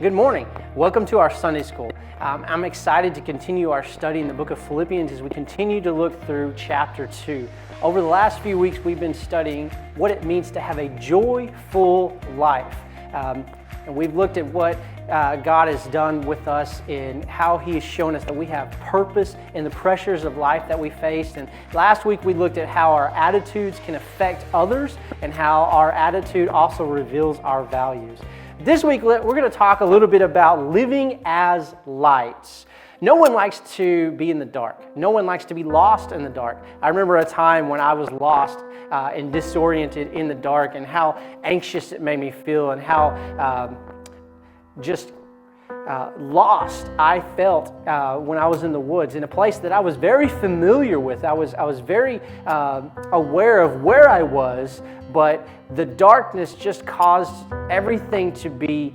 Good morning. Welcome to our Sunday School. I'm excited to continue our study in the book of Philippians as we continue to look through chapter 2. Over the last few weeks, we've been studying what it means to have a joyful life. And we've looked at what God has done with us and how He has shown us that we have purpose in the pressures of life that we faced. And last week we looked at how our attitudes can affect others and how our attitude also reveals our values. This week we're going to talk a little bit about living as lights. No one likes to be in the dark. No one likes to be lost in the dark. I remember a time when I was lost and disoriented in the dark and how anxious it made me feel and how lost I felt when I was in the woods in a place that I was very familiar with. I was very aware of where I was, but the darkness just caused everything to be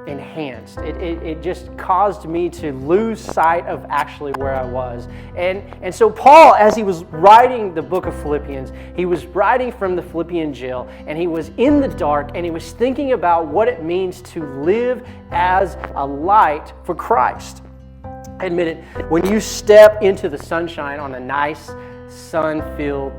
enhanced. It just caused me to lose sight of actually where I was. And so Paul, as he was writing the book of Philippians, he was writing from the Philippian jail, and he was in the dark, and he was thinking about what it means to live as a light for Christ. Admit it, when you step into the sunshine on a nice, sun-filled,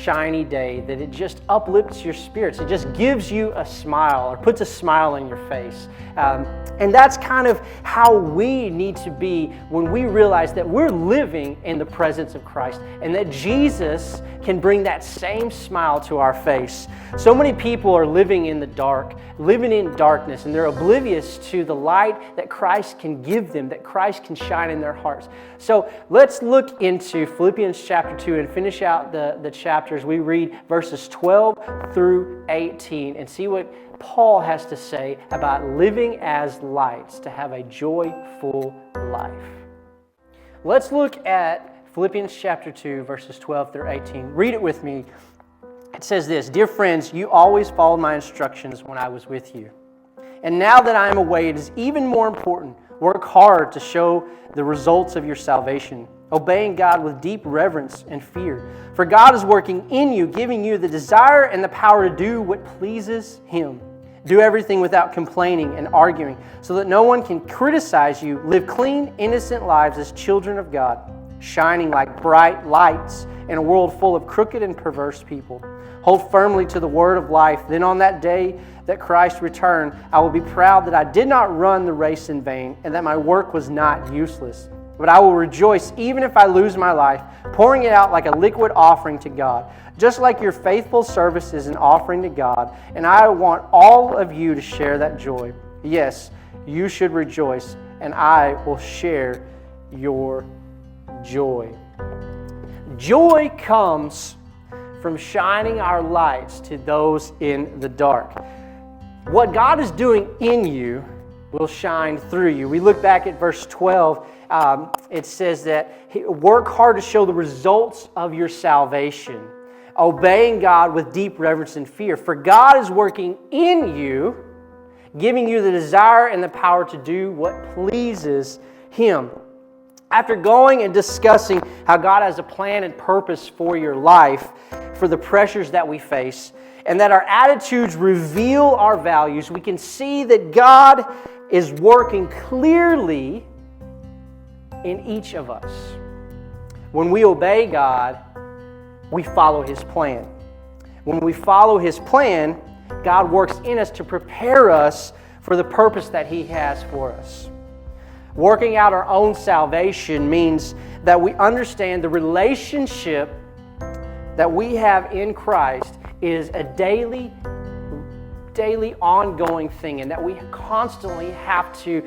shiny day, that it just uplifts your spirits. It just gives you a smile or puts a smile on your face. And that's kind of how we need to be when we realize that we're living in the presence of Christ and that Jesus can bring that same smile to our face. So many people are living in the dark, living in darkness, and they're oblivious to the light that Christ can give them, that Christ can shine in their hearts. So let's look into Philippians chapter 2 and finish out the chapters. We read verses 12 through 18 and see what Paul has to say about living as lights to have a joyful life. Let's look at Philippians chapter 2, verses 12 through 18. Read it with me. It says this: "Dear friends, you always followed my instructions when I was with you. And now that I am away, it is even more important. Work hard to show the results of your salvation, obeying God with deep reverence and fear. For God is working in you, giving you the desire and the power to do what pleases Him. Do everything without complaining and arguing, so that no one can criticize you. Live clean, innocent lives as children of God, shining like bright lights in a world full of crooked and perverse people. Hold firmly to the word of life. Then on that day that Christ returned, I will be proud that I did not run the race in vain and that my work was not useless. But I will rejoice even if I lose my life, pouring it out like a liquid offering to God, just like your faithful service is an offering to God. And I want all of you to share that joy. Yes, you should rejoice, and I will share your joy." Joy comes from shining our lights to those in the dark. What God is doing in you will shine through you. We look back at verse 12. It says that work hard to show the results of your salvation, obeying God with deep reverence and fear. For God is working in you, giving you the desire and the power to do what pleases Him. After going and discussing how God has a plan and purpose for your life, for the pressures that we face, and that our attitudes reveal our values, we can see that God is working clearly in each of us. When we obey God, we follow His plan. When we follow His plan, God works in us to prepare us for the purpose that He has for us. Working out our own salvation means that we understand the relationship that we have in Christ is a daily ongoing thing, and that we constantly have to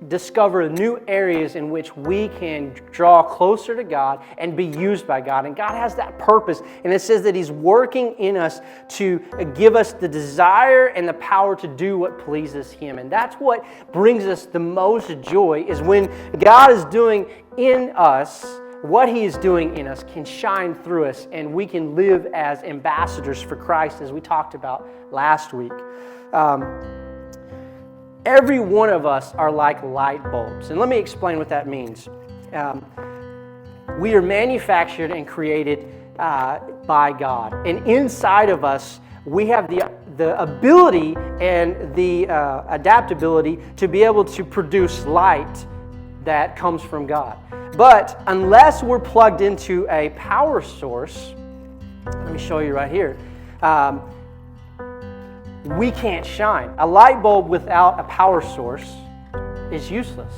discover new areas in which we can draw closer to God and be used by God. And God has that purpose, and it says that He's working in us to give us the desire and the power to do what pleases Him. And that's what brings us the most joy, is when God is doing in us what He is doing in us can shine through us, and we can live as ambassadors for Christ, as we talked about last week. Every one of us are like light bulbs. And let me explain what that means. We are manufactured and created by God. And inside of us, we have the ability and the adaptability to be able to produce light that comes from God. But unless we're plugged into a power source, let me show you right here, we can't shine. A light bulb without a power source is useless.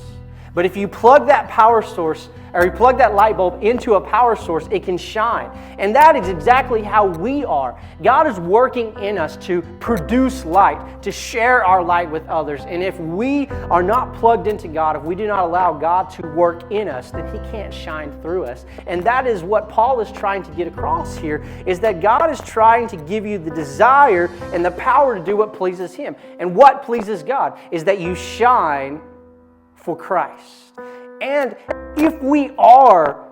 But if you plug that power source, or you plug that light bulb into a power source, it can shine. And that is exactly how we are. God is working in us to produce light, to share our light with others. And if we are not plugged into God, if we do not allow God to work in us, then He can't shine through us. And that is what Paul is trying to get across here, is that God is trying to give you the desire and the power to do what pleases Him. And what pleases God is that you shine for Christ. And if we are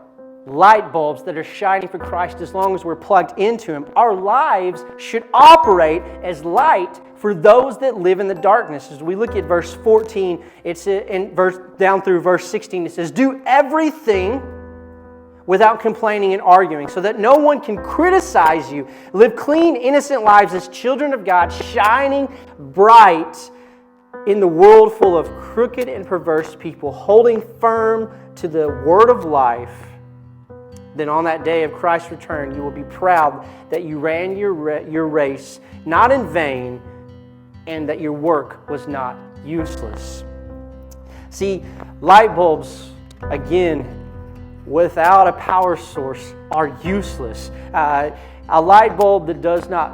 light bulbs that are shining for Christ, as long as we're plugged into Him, our lives should operate as light for those that live in the darkness. As we look at verse 14, it's down through verse 16, it says, "Do everything without complaining and arguing, so that no one can criticize you. Live clean, innocent lives as children of God, shining bright in the world full of crooked and perverse people, holding firm to the word of life. Then on that day of Christ's return, you will be proud that you ran your race not in vain, and that your work was not useless." See, light bulbs, again, without a power source, are useless. A light bulb that does not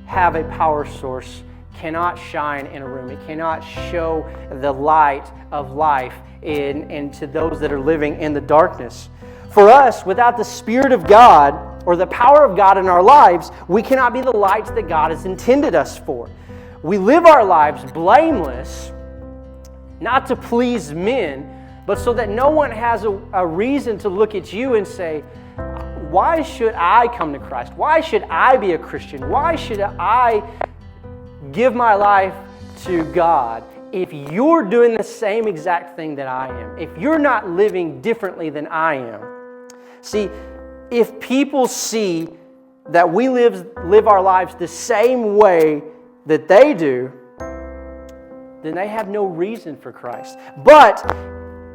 have a power source cannot shine in a room. It cannot show the light of life into those that are living in the darkness. For us, without the Spirit of God or the power of God in our lives, we cannot be the lights that God has intended us for. We live our lives blameless, not to please men, but so that no one has a reason to look at you and say, why should I come to Christ? Why should I be a Christian? Why should I give my life to God if you're doing the same exact thing that I am? If you're not living differently than I am? See, if people see that we live our lives the same way that they do, then they have no reason for Christ. But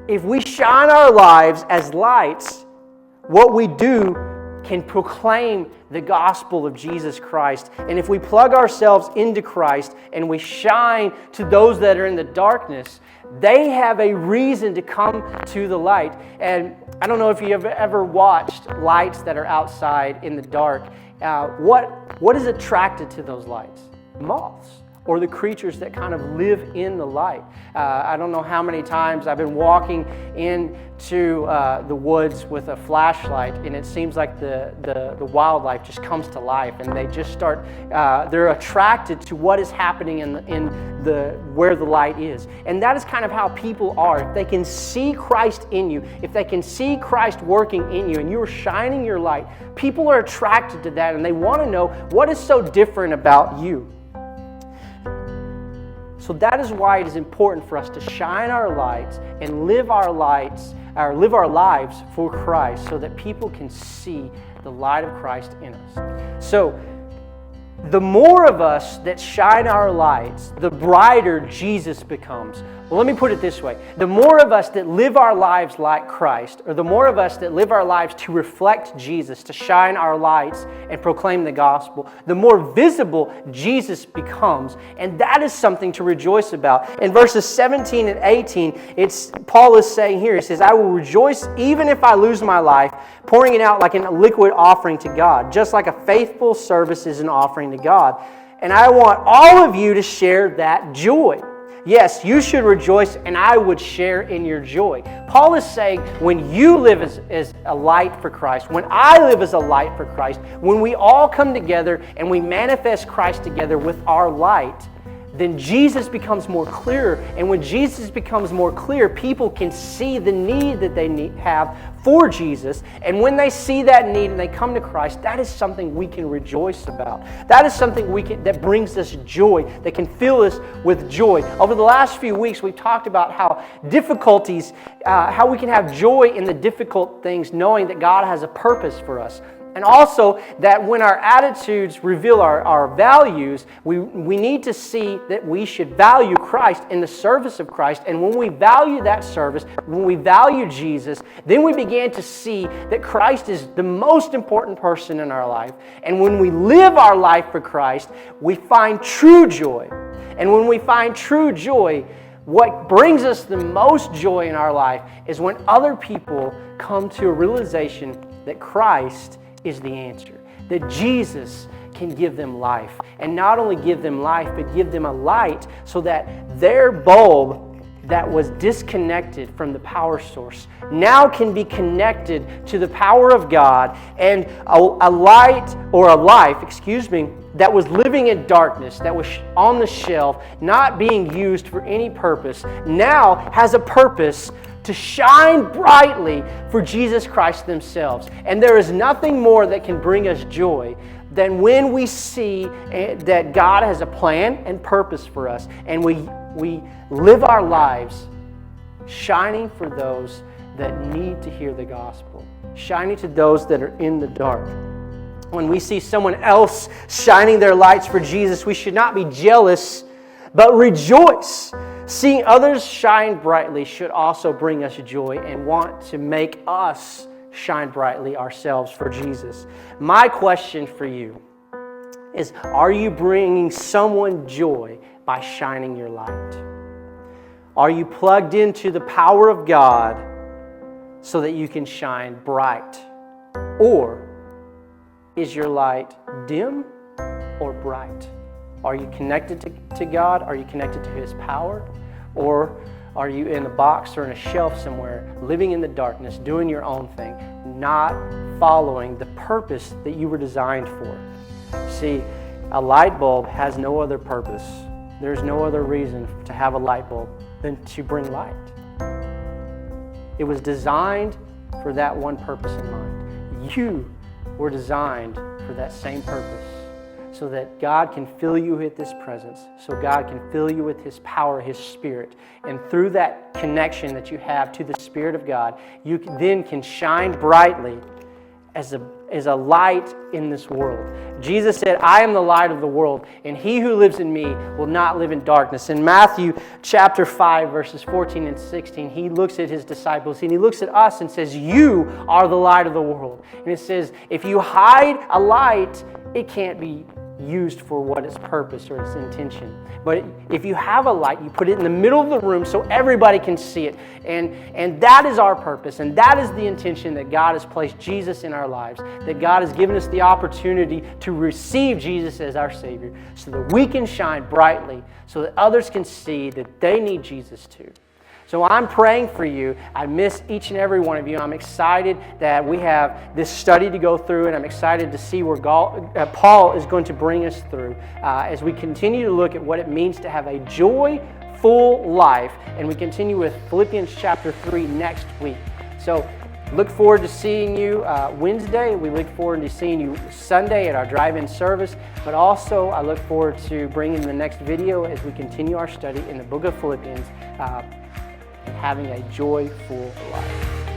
if we shine our lives as lights, what we do can proclaim the gospel of Jesus Christ. And if we plug ourselves into Christ and we shine to those that are in the darkness, they have a reason to come to the light. And I don't know if you have ever watched lights that are outside in the dark. What is attracted to those lights? Moths, or the creatures that kind of live in the light. I don't know how many times I've been walking into the woods with a flashlight, and it seems like the wildlife just comes to life, and they just start, they're attracted to what is happening where the light is. And that is kind of how people are. If they can see Christ in you, if they can see Christ working in you, and you're shining your light, people are attracted to that, and they want to know what is so different about you. So that is why it is important for us to shine our lights and live our lives for Christ, so that people can see the light of Christ in us. So the more of us that shine our lights, the brighter Jesus becomes. Well, let me put it this way. The more of us that live our lives like Christ, or the more of us that live our lives to reflect Jesus, to shine our lights and proclaim the gospel, the more visible Jesus becomes. And that is something to rejoice about. In verses 17 and 18, Paul is saying here, he says, "I will rejoice even if I lose my life, pouring it out like a liquid offering to God, just like a faithful service is an offering to God. And I want all of you to share that joy." Yes, you should rejoice, and I would share in your joy. Paul is saying, when you live as a light for Christ, when I live as a light for Christ, when we all come together and we manifest Christ together with our light, then Jesus becomes more clear. And when Jesus becomes more clear, people can see the need that they have for Jesus. And when they see that need and they come to Christ, that is something we can rejoice about. That is something that brings us joy, that can fill us with joy. Over the last few weeks, we've talked about how difficulties, how we can have joy in the difficult things, knowing that God has a purpose for us. And also that when our attitudes reveal our values, we need to see that we should value Christ in the service of Christ. And when we value that service, when we value Jesus, then we begin to see that Christ is the most important person in our life. And when we live our life for Christ, we find true joy. And when we find true joy, what brings us the most joy in our life is when other people come to a realization that Christ is the answer, that Jesus can give them life. And not only give them life, but give them a light so that their bulb that was disconnected from the power source now can be connected to the power of God, and a light or a life, that was living in darkness, that was on the shelf, not being used for any purpose, now has a purpose to shine brightly for Jesus Christ themselves. And there is nothing more that can bring us joy than when we see that God has a plan and purpose for us, and we live our lives shining for those that need to hear the gospel, shining to those that are in the dark. When we see someone else shining their lights for Jesus, we should not be jealous, but rejoice. Seeing others shine brightly should also bring us joy and want to make us shine brightly ourselves for Jesus. My question for you is, are you bringing someone joy by shining your light? Are you plugged into the power of God so that you can shine bright? Or is your light dim or bright? Are you connected to God? Are you connected to His power? Or are you in a box or in a shelf somewhere, living in the darkness, doing your own thing, not following the purpose that you were designed for? See, a light bulb has no other purpose. There's no other reason to have a light bulb than to bring light. It was designed for that one purpose in mind. You were designed for that same purpose, so that God can fill you with His presence, so God can fill you with His power, His Spirit. And through that connection that you have to the Spirit of God, you then can shine brightly as a light in this world. Jesus said, I am the light of the world, and he who lives in me will not live in darkness. In Matthew chapter 5, verses 14 and 16, he looks at his disciples and he looks at us and says, you are the light of the world. And it says, if you hide a light, it can't be used for what its purpose or its intention. But if you have a light, you put it in the middle of the room so everybody can see it. And that is our purpose, and that is the intention that God has placed Jesus in our lives, that God has given us the opportunity to receive Jesus as our Savior so that we can shine brightly, so that others can see that they need Jesus too. So I'm praying for you. I miss each and every one of you. I'm excited that we have this study to go through, and I'm excited to see where Paul is going to bring us through as we continue to look at what it means to have a joyful life. And we continue with Philippians chapter 3 next week. So look forward to seeing you Wednesday. We look forward to seeing you Sunday at our drive-in service. But also, I look forward to bringing the next video as we continue our study in the book of Philippians. Having a joyful life.